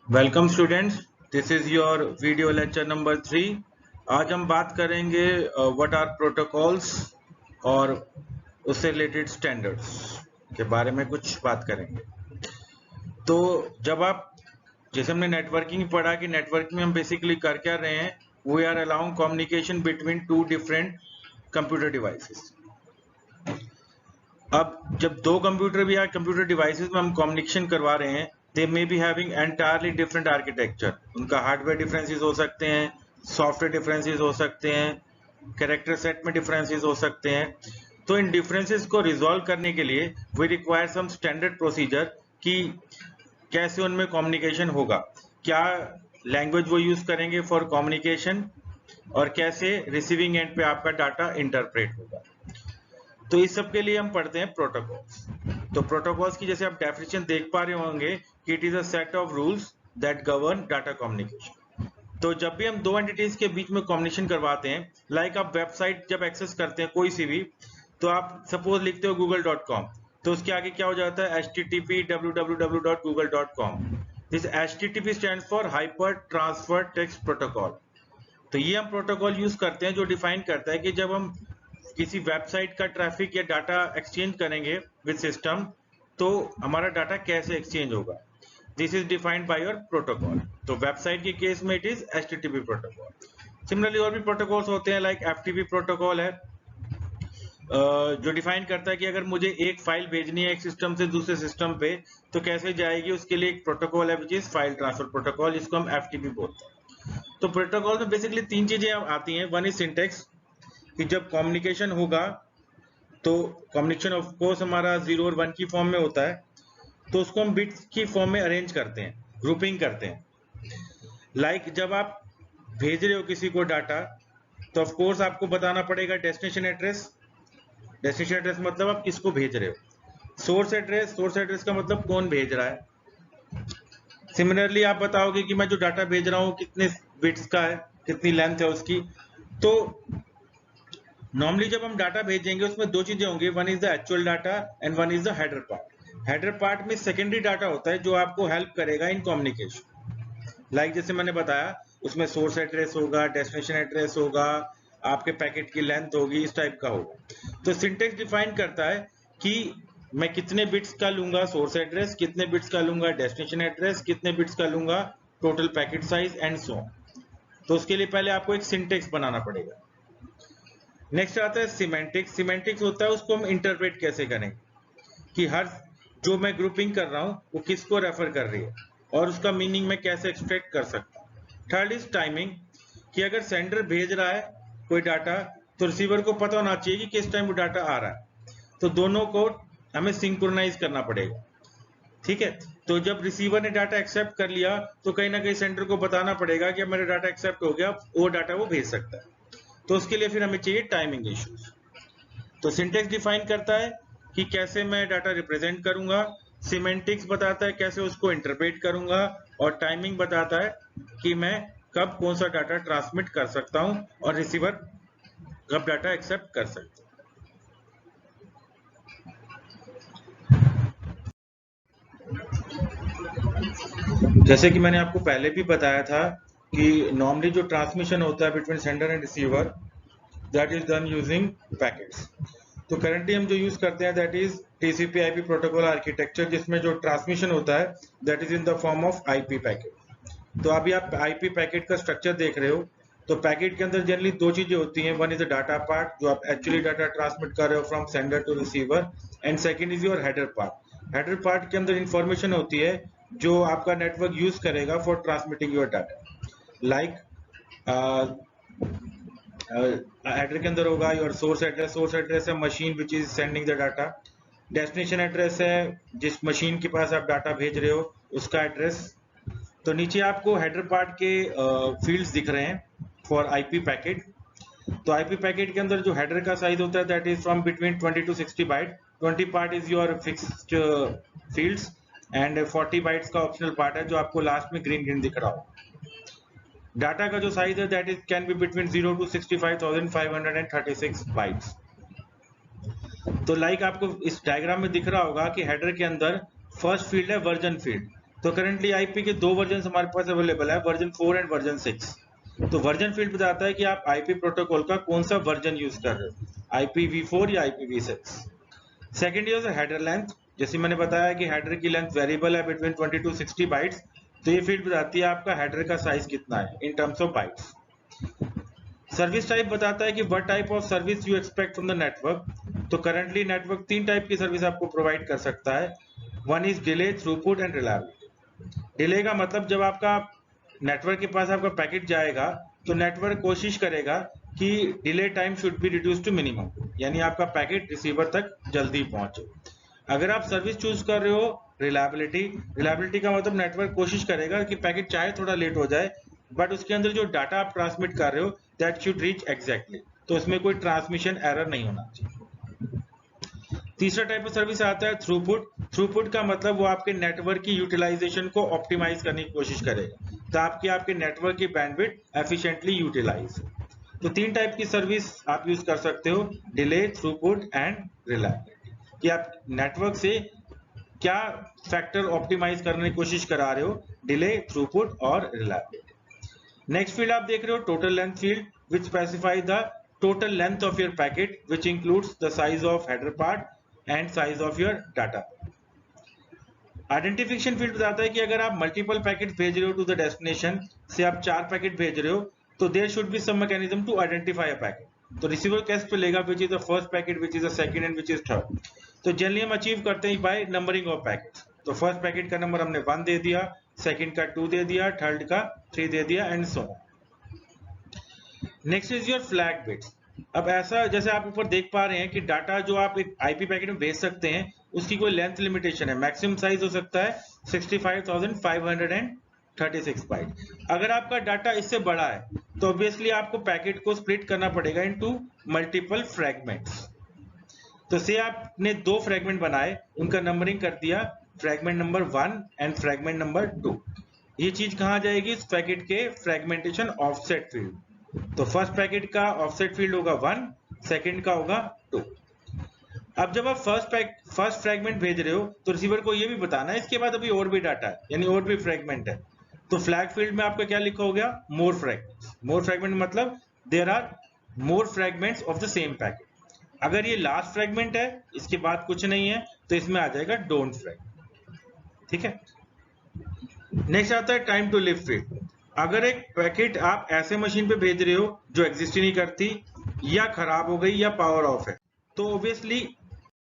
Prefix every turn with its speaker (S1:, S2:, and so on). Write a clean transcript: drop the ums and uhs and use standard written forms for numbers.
S1: Welcome students, this is your video lecture number 3। आज हम बात करेंगे व्हाट आर प्रोटोकॉल्स और उससे रिलेटेड स्टैंडर्ड्स के बारे में कुछ बात करेंगे। तो जब आप जैसे हमने नेटवर्किंग पढ़ा कि नेटवर्किंग में हम बेसिकली कर क्या रहे हैं, we are allowing communication between two different computer devices. अब जब दो कंप्यूटर या कंप्यूटर डिवाइसेस में हम कम्युनिकेशन करवा रहे हैं, they may be having entirely different architecture. उनका हार्डवेयर डिफरेंसेस हो सकते हैं, सॉफ्टवेयर डिफरेंसेस हो सकते हैं, कैरेक्टर सेट में डिफरेंसेस हो सकते हैं। तो इन डिफरेंसेस को रिजॉल्व करने के लिए we require some standard procedure कि कैसे उनमें कम्युनिकेशन होगा, क्या लैंग्वेज वो यूज करेंगे फॉर कम्युनिकेशन और कैसे रिसीविंग एंड पे आपका डाटा इंटरप्रेट होगा। तो इस सब के लिए हम पढ़ते हैं प्रोटोकॉल्स। तो प्रोटोकॉल्स की जैसे आप डेफिनेशन देख पा रहे होंगे कि it is a set of rules that govern data communication. तो जब भी हम दो एंटिटीज के बीच में कम्युनिकेशन करवाते हैं, लाइक आप वेबसाइट जब एक्सेस करते हैं कोई सी भी, तो आप सपोज लिखते हो google.com, तो उसके आगे क्या हो जाता है http www.google.com। This http stands for hyper transfer text protocol. तो ये हम प्रोटोकॉल यूज करते हैं जो डिफाइन करता है कि जब हम किसी वेबसाइट का ट्रैफिक या डाटा एक्सचेंज करेंगे विद सिस्टम, तो हमारा डाटा कैसे एक्सचेंज होगा। This is defined by your protocol. तो वेबसाइट के केस में it is HTTP protocol. Similarly और भी प्रोटोकॉल्स होते हैं, लाइक FTP प्रोटोकॉल है, जो डिफाइन करता है कि अगर मुझे एक फाइल भेजनी है एक सिस्टम से दूसरे सिस्टम पे, तो कैसे जाएगी, उसके लिए एक प्रोटोकॉल है which is file transfer protocol, जिसको हम FTP बोलते हैं। तो प्रोटोकॉल में बेसिकली तीन चीजें आती हैं। वन इज सिंटेक्स, कि जब कम्युनिकेशन होगा तो कम्युनिकेशन ऑफ कोर्स हमारा 0 और 1 की फॉर्म में होता है, तो उसको हम बिट्स की फॉर्म में अरेंज करते हैं, ग्रुपिंग करते हैं। लाइक जब आप भेज रहे हो किसी को डाटा, तो ऑफ कोर्स आपको बताना पड़ेगा डेस्टिनेशन एड्रेस। डेस्टिनेशन एड्रेस मतलब आप किसको भेज रहे हो। सोर्स एड्रेस, सोर्स एड्रेस का मतलब कौन भेज रहा है। सिमिलरली आप बताओगे कि मैं जो डाटा भेज रहा हूँ कितने बिट्स का है, कितनी लेंथ है उसकी। तो नॉर्मली जब हम डाटा भेजेंगे उसमें दो चीजें होंगी, one is the actual data and one is the header part. Header part में सेकेंडरी डाटा होता है जो आपको हेल्प करेगा इन कम्युनिकेशन। लाइक जैसे मैंने बताया, उसमें सोर्स एड्रेस होगा, डेस्टिनेशन एड्रेस होगा, आपके पैकेट की लेंथ होगी, इस टाइप का होगा। तो सिंटेक्स डिफाइन करता है कि मैं कितने बिट्स का लूंगा सोर्स एड्रेस, कितने बिट्स का लूंगा डेस्टिनेशन एड्रेस, कितने बिट्स का लूंगा total packet size and so. तो उसके लिए पहले आपको एक सिंटेक्स बनाना पड़ेगा। नेक्स्ट आता है सिमेंटिक्स। सिमेंटिक्स होता है उसको हम इंटरप्रेट कैसे करें, कि हर जो मैं ग्रुपिंग कर रहा हूं वो किसको रेफर कर रही है और उसका मीनिंग मैं कैसे एक्सट्रैक्ट कर सकता हूं। थर्ड इज टाइमिंग, कि अगर सेंडर भेज रहा है कोई डाटा, तो रिसीवर को पता होना चाहिए कि किस टाइम वो डाटा आ रहा है। तो दोनों को हमें सिंक्रोनाइज करना पड़ेगा। ठीक है, तो जब रिसीवर ने डाटा एक्सेप्ट कर लिया, तो कहीं ना कहीं सेंडर को बताना पड़ेगा कि अब मेरा डाटा एक्सेप्ट हो गया, वो डाटा वो भेज सकता है। तो उसके लिए फिर हमें चाहिए टाइमिंग इश्यूज। तो सिंटेक्स डिफाइन करता है कि कैसे मैं डाटा रिप्रेजेंट करूंगा, सिमेंटिक्स बताता है कैसे उसको इंटरप्रेट करूंगा, और टाइमिंग बताता है कि मैं कब कौन सा डाटा ट्रांसमिट कर सकता हूं और रिसीवर कब डाटा एक्सेप्ट कर सकता है। जैसे कि मैंने आपको पहले भी बताया था कि नॉर्मली जो ट्रांसमिशन होता है between sender and receiver, that is done using packets. तो करंटली हम जो यूज करते हैं that is TCP/IP protocol architecture, जिसमें जो ट्रांसमिशन होता है that is in the form of IP पैकेट। तो अभी आप IP पैकेट का स्ट्रक्चर देख रहे हो। तो पैकेट के अंदर जनरली दो चीजें होती हैं, one is the data part जो आप एक्चुअली डाटा ट्रांसमिट कर रहे हो from sender to receiver, and second is your header part. Header part के अंदर इंफॉर्मेशन होती है जो आपका नेटवर्क यूज करेगा for transmitting your data. Like header के अंदर होगा your source address. Source address है machine which is sending the data. Destination address है जिस मशीन के पास आप डाटा भेज रहे हो उसका एड्रेस। तो नीचे आपको हेडर पार्ट के फील्ड्स दिख रहे हैं फॉर IP पैकेट। तो IP पैकेट के अंदर जो हेडर का साइज होता है that is from between 20 to 60 byte. 20 part is your fixed fields and 40 bytes का ऑप्शनल पार्ट है जो आपको लास्ट में ग्रीन ग्रीन दिख रहा हो। डाटा का जो साइज है that is can be between 0 to 65,536 bytes. तो लाइक आपको इस डायग्राम में दिख रहा होगा कि हेडर के अंदर फर्स्ट फील्ड है वर्जन फील्ड। तो करंटली आईपी के दो वर्जन हमारे पास अवेलेबल है, वर्जन 4 एंड वर्जन 6। तो वर्जन फील्ड बताता है कि आप आईपी प्रोटोकॉल का कौन सा वर्जन यूज कर रहे हो, IPv4 या IPv6। Second is header length. जैसे मैंने बताया कि हेडर की लेंथ वेरिएबल है बिटवीन 20 to 60 बाइट्स, तो ये फील्ड बताती है आपका हेडर का साइज कितना है in terms of bytes. Service type बताता है कि what type of service you expect from the network. तो करंटली नेटवर्क तीन टाइप की सर्विस आपको प्रोवाइड कर सकता है। One is delay, throughput and reliability. Delay का मतलब जब आपका नेटवर्क के पास आपका पैकेट जाएगा तो नेटवर्क कोशिश करेगा कि delay time should be reduce to minimum, यानी आपका पैकेट रिसीवर तक जल्दी पहुंचे। अगर आप सर्विस चूज कर रहे हो रिलायबिलिटी, रिलायबिलिटी का मतलब नेटवर्क कोशिश करेगा कि पैकेट चाहे थोड़ा लेट हो जाए बट उसके अंदर जो डाटा आप ट्रांसमिट कर रहे हो दैट शुड रीच एग्जैक्टली, तो उसमें कोई ट्रांसमिशन एरर नहीं होना चाहिए। तीसरा टाइप ऑफ सर्विस आता है थ्रूपुट। थ्रूपुट का मतलब वो आपके नेटवर्क की यूटिलाइजेशन को ऑप्टिमाइज करने की कोशिश करेगा ताकि आपके नेटवर्क की बैंडविड्थ एफिशिएंटली यूटिलाइज। तो तीन टाइप की सर्विस आप यूज कर सकते हो, डिले, थ्रूपुट एंड रिलायबिलिटी, कि आप नेटवर्क से क्या फैक्टर ऑप्टिमाइज करने की कोशिश करा रहे हो, डिले, थ्रूपुट और रिलायबिलिटी। नेक्स्ट फील्ड आप देख रहे हो total length field, which specify the total length of your packet, which includes the size of header part and size of your data. Identification field बताता है कि अगर आप मल्टीपल पैकेट भेज रहे हो टू द डेस्टिनेशन, से आप 4 पैकेट भेज रहे हो, तो there should be some mechanism to identify a packet. तो रिसीवर कैसे लेगा which is the first packet, which is the second and which is third. तो जनरली हम अचीव करते हैं बाय नंबरिंग ऑफ पैकेट्स। तो फर्स्ट पैकेट का number हमने 1 दे दिया, सेकंड का 2 दे दिया, थर्ड का 3 दे दिया and so on. Next is your flag bits. अब ऐसा जैसे आप ऊपर देख पा रहे हैं कि डाटा जो आप एक आईपी पैकेट में भेज सकते हैं उसकी कोई लेंथ लिमिटेशन है, मैक्सिमम साइज हो सकता है 65,536 बाइट। अगर आपका डाटा इससे बड़ा है तो ऑब्वियसली आपको पैकेट को स्प्लिट करना पड़ेगा इनटू मल्टीपल फ्रैगमेंट्स। तो से आपने 2 फ्रैगमेंट बनाए, उनका नंबरिंग कर दिया, fragment number 1 and fragment number 2। ये चीज कहां जाएगी, इस पैकेट के फ्रैगमेंटेशन ऑफसेट फील्ड। तो फर्स्ट पैकेट का ऑफसेट फील्ड होगा 1, सेकंड का होगा 2। अब जब आप फर्स्ट फ्रैगमेंट भेज रहे हो तो रिसीवर को ये भी बताना है इसके बाद अभी और भी डाटा है, यानी और भी फ्रैगमेंट है। तो फ्लैग फील्ड में आपका क्या लिखा हो गया, मोर फ्रैगमेंट्स। मोर फ्रैगमेंट मतलब there are more fragments of the same packet. अगर ये लास्ट फ्रैगमेंट है, इसके बाद कुछ नहीं है, तो इसमें आ जाएगा डोंट फ्रैगमेंट। ठीक है। नेक्स्ट आता है टाइम टू लिव फील्ड। अगर एक पैकेट आप ऐसे मशीन पे भेज रहे हो जो एग्जिस्ट ही नहीं करती या खराब हो गई या पावर ऑफ है, तो ऑब्वियसली